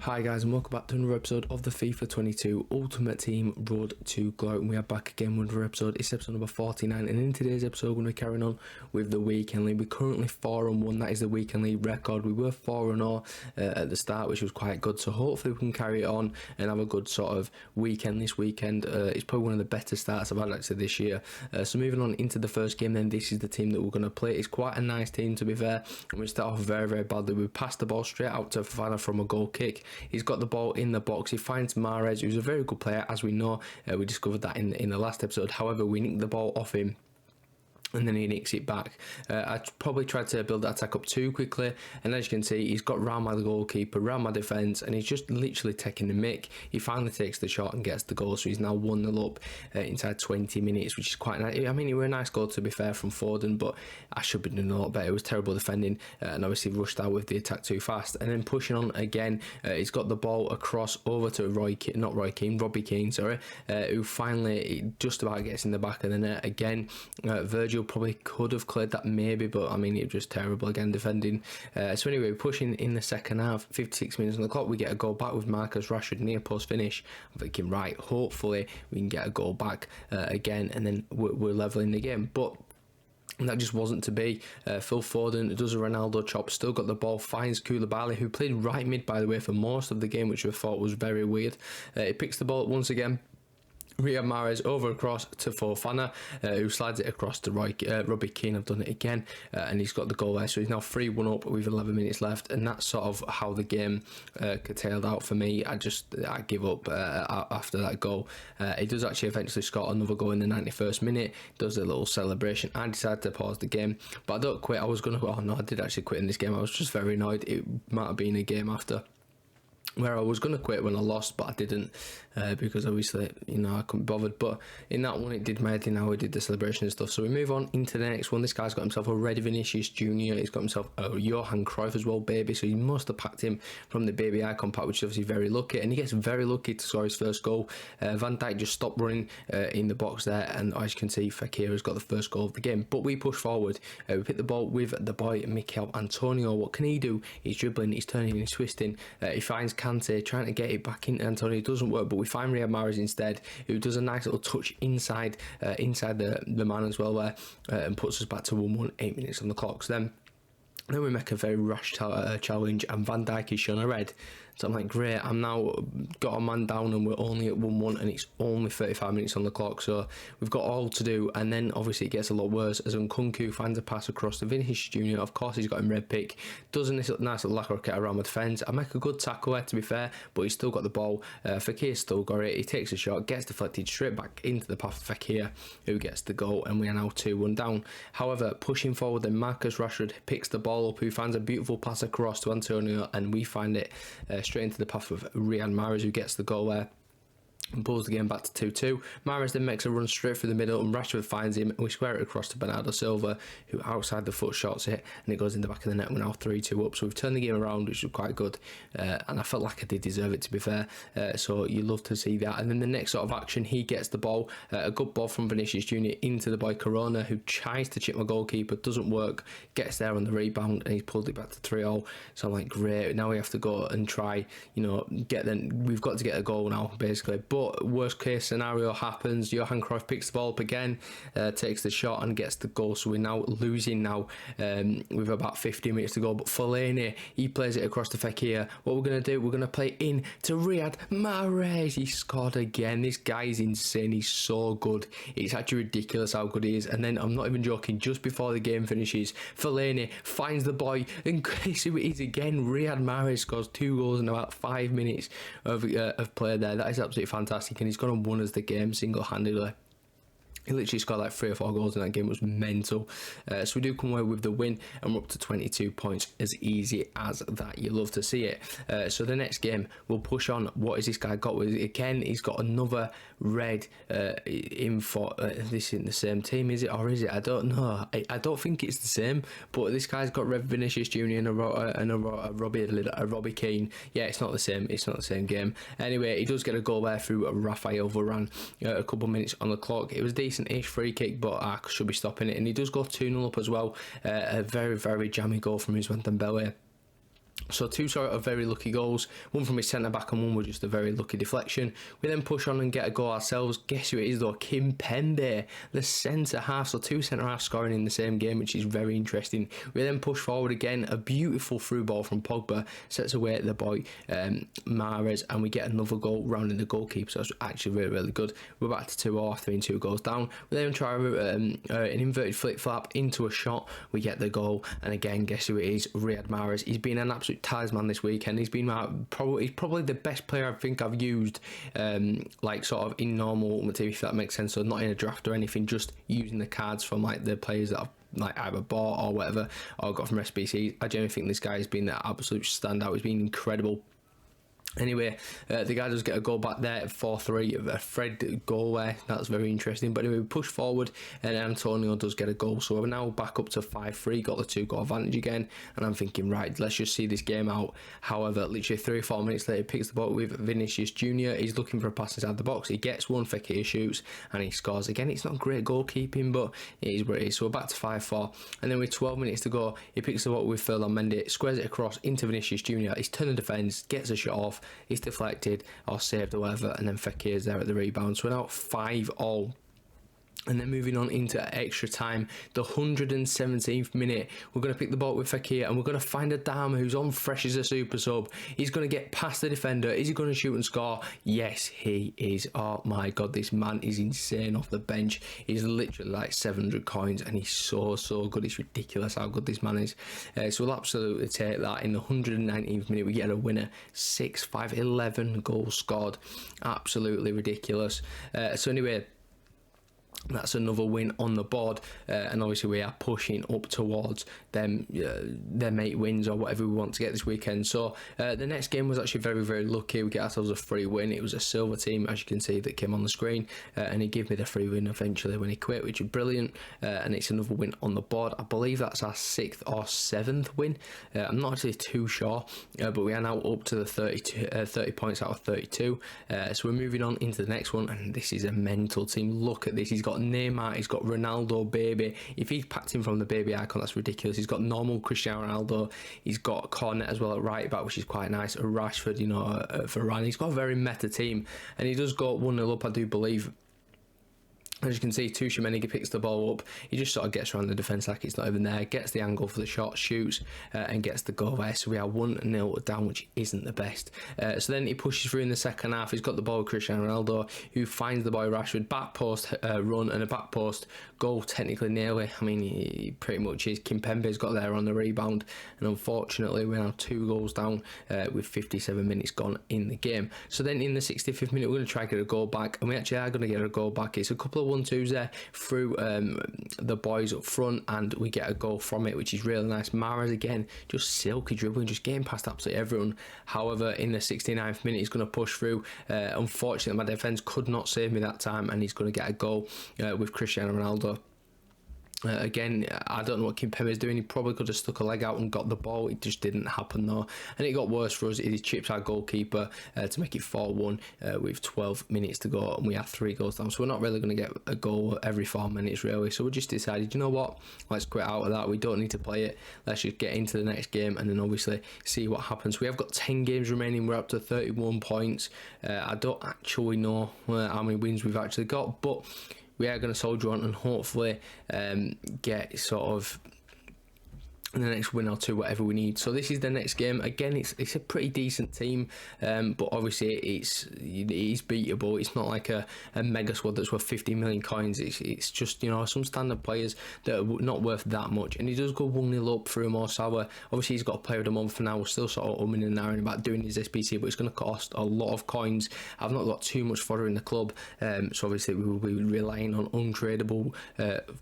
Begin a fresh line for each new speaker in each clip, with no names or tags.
Hi guys, and welcome back to another episode of the FIFA 22 Ultimate Team Road to Glory, and we are back again with another episode. It's episode number 49, and in today's episode we're going to be carrying on with the Weekend League. We're currently 4-1, that is the Weekend League record. We were 4-0 at the start, which was quite good, so hopefully we can carry it on and have a good sort of weekend this weekend. It's probably one of the better starts I've had actually this year. So moving on into the first game then, this is the team that we're going to play. It's quite a nice team to be fair, and we start off very, very badly. We pass the ball straight out to Fifa from a goal kick. He's got the ball in the box. He finds Mahrez, who's a very good player, as we know. We discovered that in the last episode. However, we nicked the ball off him, and then he nicks it back. I probably tried to build that attack up too quickly, and as you can see, he's got round my goalkeeper, round my defence, and he's just literally taking the mick. He finally takes the shot and gets the goal, so he's now 1-0 up inside 20 minutes, which is quite nice. I mean, it was a nice goal to be fair from Foden, but I should be doing a lot better. It was terrible defending, and obviously rushed out with the attack too fast. And then pushing on again, he's got the ball across over to Robbie Keane, who finally just about gets in the back of the net again. Virgil probably could have cleared that maybe, but I mean, it was just terrible again defending. So anyway, we're pushing in the second half, 56 minutes on the clock. We get a goal back with Marcus Rashford near post finish. I'm thinking, right, hopefully we can get a goal back again, and then we're leveling the game. But that just wasn't to be. Phil Foden does a Ronaldo chop, still got the ball, finds Koulibaly, who played right mid by the way for most of the game, which I thought was very weird. He picks the ball up once again. Riyad Mahrez over across to Fofana, who slides it across to Robbie Keane. I've done it again, and he's got the goal there. So he's now 3-1 up with 11 minutes left, and that's sort of how the game curtailed out for me. I give up after that goal. He does actually eventually score another goal in the 91st minute, does a little celebration. I decided to pause the game, but I don't quit. I did actually quit in this game. I was just very annoyed. It might have been a game after where I was going to quit when I lost, but I didn't, because obviously, I couldn't be bothered. But in that one, it did my head in how we did the celebration and stuff. So we move on into the next one. This guy's got himself a red Vinicius Jr. He's got himself a Johan Cruyff as well, baby. So he must have packed him from the baby icon pack, which is obviously very lucky. And he gets very lucky to score his first goal. Van Dijk just stopped running in the box there. And as you can see, Fekir has got the first goal of the game. But we push forward. We pick the ball with the boy, Mikel Antonio. What can he do? He's dribbling, he's turning, he's twisting. He finds Kante, trying to get it back into Antonio. It doesn't work, but we find Riyad Mahrez instead, who does a nice little touch inside the man as well there, and puts us back to 1-1, 8 minutes on the clock. So then we make a very rash challenge, and Van Dijk is shown a red. So I'm like, great, I'm now got a man down and we're only at 1-1 and it's only 35 minutes on the clock, so we've got all to do. And then obviously it gets a lot worse as Nkunku finds a pass across to Vinicius Jr. Of course he's got him red pick, does a nice little lacquer kit around my defence. I make a good tackle there to be fair, but he's still got the ball. Fekir's still got it, he takes a shot, gets deflected straight back into the path of Fekir, who gets the goal, and we are now 2-1 down. However, pushing forward then Marcus Rashford picks the ball up, who finds a beautiful pass across to Antonio, and we find it straight into the path of Riyad Mahrez, who gets the goal there and pulls the game back to 2-2. Mahrez then makes a run straight through the middle, and Rashford finds him, and we square it across to Bernardo Silva, who outside the foot shots it, and it goes in the back of the net. We're now 3-2 up, so we've turned the game around, which was quite good, and I felt like I did deserve it to be fair, so you love to see that. And then the next sort of action, he gets the ball, a good ball from Vinicius Jr. into the boy Corona, who tries to chip my goalkeeper, doesn't work, gets there on the rebound, and he's pulled it back to 3-0. So I'm like, great, now we have to go and try, we've got to get a goal now basically. But worst case scenario happens, Johan Cruyff picks the ball up again, takes the shot and gets the goal, so we're now losing with about 15 minutes to go. But Fellaini, he plays it across to Fekir. What we're going to do, we're going to play in to Riyad Mahrez. He scored again. This guy's insane, he's so good, it's actually ridiculous how good he is. And then I'm not even joking, just before the game finishes, Fellaini finds the boy, and guess who it is again? Riyad Mahrez scores 2 goals in about 5 minutes of play there. That is absolutely fantastic, and he's gone and won us the game single-handedly. He literally scored like 3 or 4 goals in that game. It was mental. So we do come away with the win, and we're up to 22 points, as easy as that. You love to see it. So the next game, we'll push on. What has this guy got with it? Again, he's got another red info. This isn't the same team, is it? Or is it? I don't know. I don't think it's the same, but this guy's got red Vinicius Jr. and a Robbie Keane. Yeah, it's not the same. It's not the same game. Anyway, he does get a goal there through Rafael Varane a couple of minutes on the clock. It was decent-ish free kick, but I should be stopping it. And he does go 2-0 up as well. A very, very jammy goal from Ousmane Dembele. So two sort of very lucky goals, one from his centre-back and one was just a very lucky deflection. We then push on and get a goal ourselves. Guess who it is though? Kimpembe, the centre-half. So two centre-halves scoring in the same game, which is very interesting. We then push forward again, a beautiful through ball from Pogba, sets away at the boy Mahrez, and we get another goal rounding the goalkeeper. So it's actually really, really good. We're back to 2-0 after being 2 goals down. We then try an inverted flip-flap into a shot. We get the goal, and again, guess who it is? Riyad Mahrez. He's been an absolute talisman this weekend. He's been probably the best player I think I've used, like sort of in normal Ultimate Team, if that makes sense. So not in a draft or anything, just using the cards from like the players that I've like either bought or whatever, or got from SBC. I genuinely think this guy has been the absolute standout. He's been incredible. Anyway, the guy does get a goal back there at 4-3, a Fred goal there. That's very interesting. But anyway, we push forward and Antonio does get a goal. So we're now back up to 5-3, got the 2-goal advantage again. And I'm thinking, right, let's just see this game out. However, literally 3 or 4 minutes later, he picks the ball with Vinicius Jr. He's looking for a pass inside the box. He gets one, Fekir shoots, and he scores. Again, it's not great goalkeeping, but it is what it is. So we're back to 5-4. And then with 12 minutes to go, he picks the ball with Ferland Mendy, squares it across into Vinicius Jr. He's turned the defence, gets a shot off. He's deflected or saved or whatever, and then Fekir's there at the rebound. So we're now 5-all. And then moving on into extra time, the 117th minute, we're going to pick the ball with Fekir and we're going to find Adama, who's on fresh as a super sub. He's going to get past the defender. Is he going to shoot and score? Yes, he is. Oh my god, this man is insane off the bench. He's literally like 700 coins and he's so good. It's ridiculous how good this man is. So we'll absolutely take that. In the 119th minute, we get a winner. 6-5, 11 goals scored. Absolutely ridiculous. So anyway, that's another win on the board, and obviously we are pushing up towards them 8 wins or whatever we want to get this weekend. So the next game was actually very, very lucky. We get ourselves a free win. It was a silver team, as you can see, that came on the screen, and he gave me the free win eventually when he quit, which is brilliant. And it's another win on the board. I believe that's our 6th or 7th win. I'm not actually too sure, but we are now up to the 30 points out of 32. So we're moving on into the next one, and this is a mental team. Look at this. He's got Neymar, he's got Ronaldo, baby. If he's packed him from the baby icon, that's ridiculous. He's got normal Cristiano Ronaldo. He's got Cornet as well at right back, which is quite nice. Rashford, you know, for Ryan. He's got a very meta team, and he does go 1-0 up, I do believe. As you can see, Tuchemeni picks the ball up. He just sort of gets around the defence like it's not even there, gets the angle for the shot, shoots, and gets the goal there. So we are 1-0 down, which isn't the best. So then he pushes through in the second half. He's got the ball with Cristiano Ronaldo, who finds the boy Rashford. Back post run and a back post goal, technically nearly. I mean, he pretty much is. Kimpembe's got there on the rebound. And unfortunately, we're now 2 goals down with 57 minutes gone in the game. So then in the 65th minute, we're going to try to get a goal back. And we actually are going to get a goal back. It's a couple of 1-2s there through the boys up front, and we get a goal from it, which is really nice. Mahrez again, just silky dribbling, just getting past absolutely everyone. However, in the 69th minute, he's going to push through. Unfortunately, my defence could not save me that time, and he's going to get a goal with Cristiano Ronaldo. Again, I don't know what Kimpembe is doing. He probably could have stuck a leg out and got the ball. It just didn't happen though, and it got worse for us. It chips our goalkeeper to make it 4-1 with 12 minutes to go, and we have 3 goals down. So we're not really going to get a goal every 4 minutes really. So we just decided, you know what, let's quit out of that. We don't need to play it. Let's just get into the next game and then obviously see what happens. We have got 10 games remaining. We're up to 31 points. I don't actually know how many wins we've actually got, but we are going to soldier on and hopefully get sort of the next win or 2, whatever we need. So this is the next game. Again, it's a pretty decent team, but obviously it is beatable. It's not like a mega squad that's worth 50 million coins. It's just, you know, some standard players that are not worth that much. And he does go 1-0 up through Mo Salah. Obviously he's got a player of the month for now. We're still sort of umming and ahhing about doing his SBC, but it's going to cost a lot of coins. I've not got too much fodder in the club, so obviously we will be relying on untradeable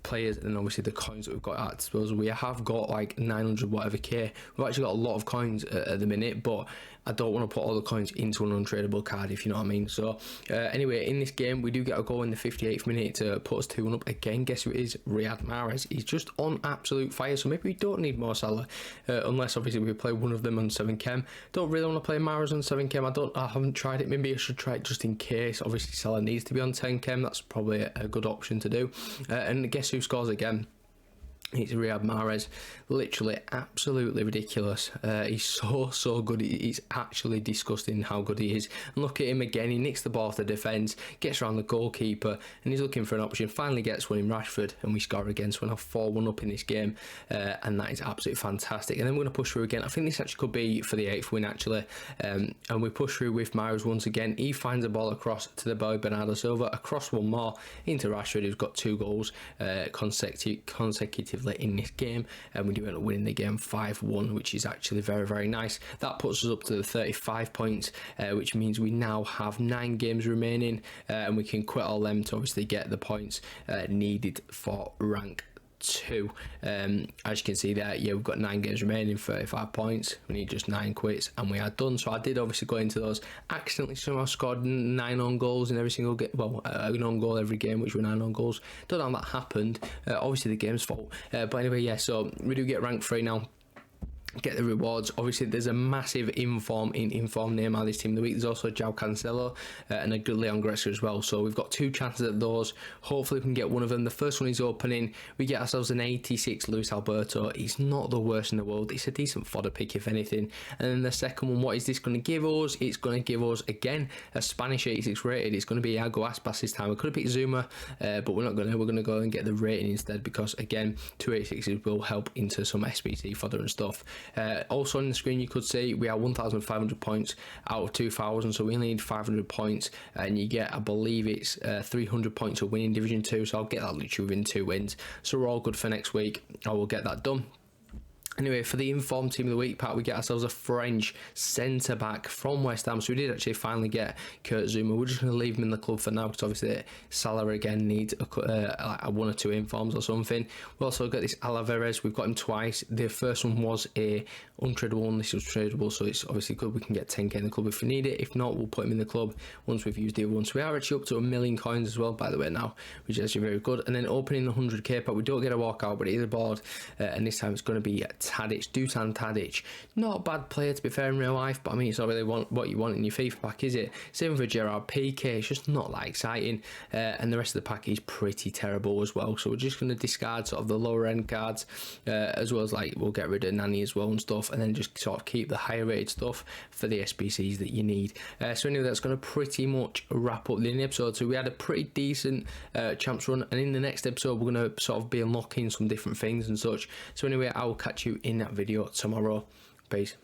players, and obviously the coins that we've got at disposal. We have got like 900 whatever K. We've actually got a lot of coins at the minute, but I don't want to put all the coins into an untradeable card, if you know what I mean. So anyway, in this game we do get a goal in the 58th minute to put us 2-1 up. Again, guess who it is? Riyad Mahrez. He's just on absolute fire, so maybe we don't need Mo Salah, unless obviously we play one of them on 7 chem. Don't really want to play Mahrez on 7 chem. I haven't tried it. Maybe I should try it just in case. Obviously Salah needs to be on 10 chem. That's probably a good option to do. And guess who scores again? It's Riyad Mahrez, literally absolutely ridiculous. He's so good. It's actually disgusting how good he is. And look at him again. He nicks the ball off the defence, gets around the goalkeeper, and he's looking for an option. Finally gets one in Rashford, and we score again. So we're now 4-1 up in this game, and that is absolutely fantastic. And then we're going to push through again. I think this actually could be for the 8th win actually. And we push through with Mahrez once again. He finds the ball across to the boy Bernardo Silva, across one more into Rashford, who's got 2 goals consecutively in this game, and we do end up winning the game 5-1, which is actually very nice. That puts us up to the 35 points, which means we now have 9 games remaining, and we can quit all them to obviously get the points needed for rank 2. As you can see there, yeah, we've got 9 games remaining, 35 points. We need just 9 quits and we are done. So I did obviously go into those, accidentally somehow scored 9 own goals in every single game, well, an own goal every game, which were 9 own goals. Don't know how that happened, obviously the game's fault, but anyway, yeah, so we do get rank 3 now, get the rewards. Obviously there's a massive inform Neymar this team of the week. There's also João Cancelo and a good Leon Goretzka as well, so we've got 2 chances at those. Hopefully we can get one of them. The first one is opening. We get ourselves an 86 Luis Alberto. He's not the worst in the world. It's a decent fodder pick if anything. And then the second one, what is this going to give us? It's going to give us again a Spanish 86 rated. It's going to be Iago Aspas this time. We could have picked Zuma, but we're not going to. We're going to go and get the rating instead, because again 2 86s will help into some SBC fodder and stuff. Also on the screen you could see we are 1,500 points out of 2,000, so we only need 500 points, and you get, I believe it's 300 points to win in Division 2, so I'll get that literally within 2 wins, so we're all good for next week. I will get that done. Anyway, for the informed team of the week part, we get ourselves a French centre back from West Ham. So we did actually finally get Kurt Zouma. We're just going to leave him in the club for now, because obviously Salah again needs like 1 or 2 informs or something. We also got this Alaveres. We've got him twice. The first one was a untradeable one. This was tradable, so it's obviously good. We can get 10k in the club if we need it. If not, we'll put him in the club once we've used the other one. So we are actually up to 1 million coins as well, by the way, now, which is actually very good. And then opening the 100k pack, we don't get a walkout, but it is a board, and this time it's going to be Tadic, Dusan Tadic. Not a bad player to be fair in real life, but I mean, it's not really what you want in your FIFA pack, is it? Same for Gerard Piqué. It's just not that exciting, and the rest of the pack is pretty terrible as well. So we're just going to discard sort of the lower end cards, as well as like we'll get rid of Nani as well and stuff, and then just sort of keep the higher rated stuff for the SBCs that you need. So anyway, that's going to pretty much wrap up the episode. So we had a pretty decent champs run, and in the next episode we're going to sort of be unlocking some different things and such. So anyway, I will catch you in that video tomorrow. Peace.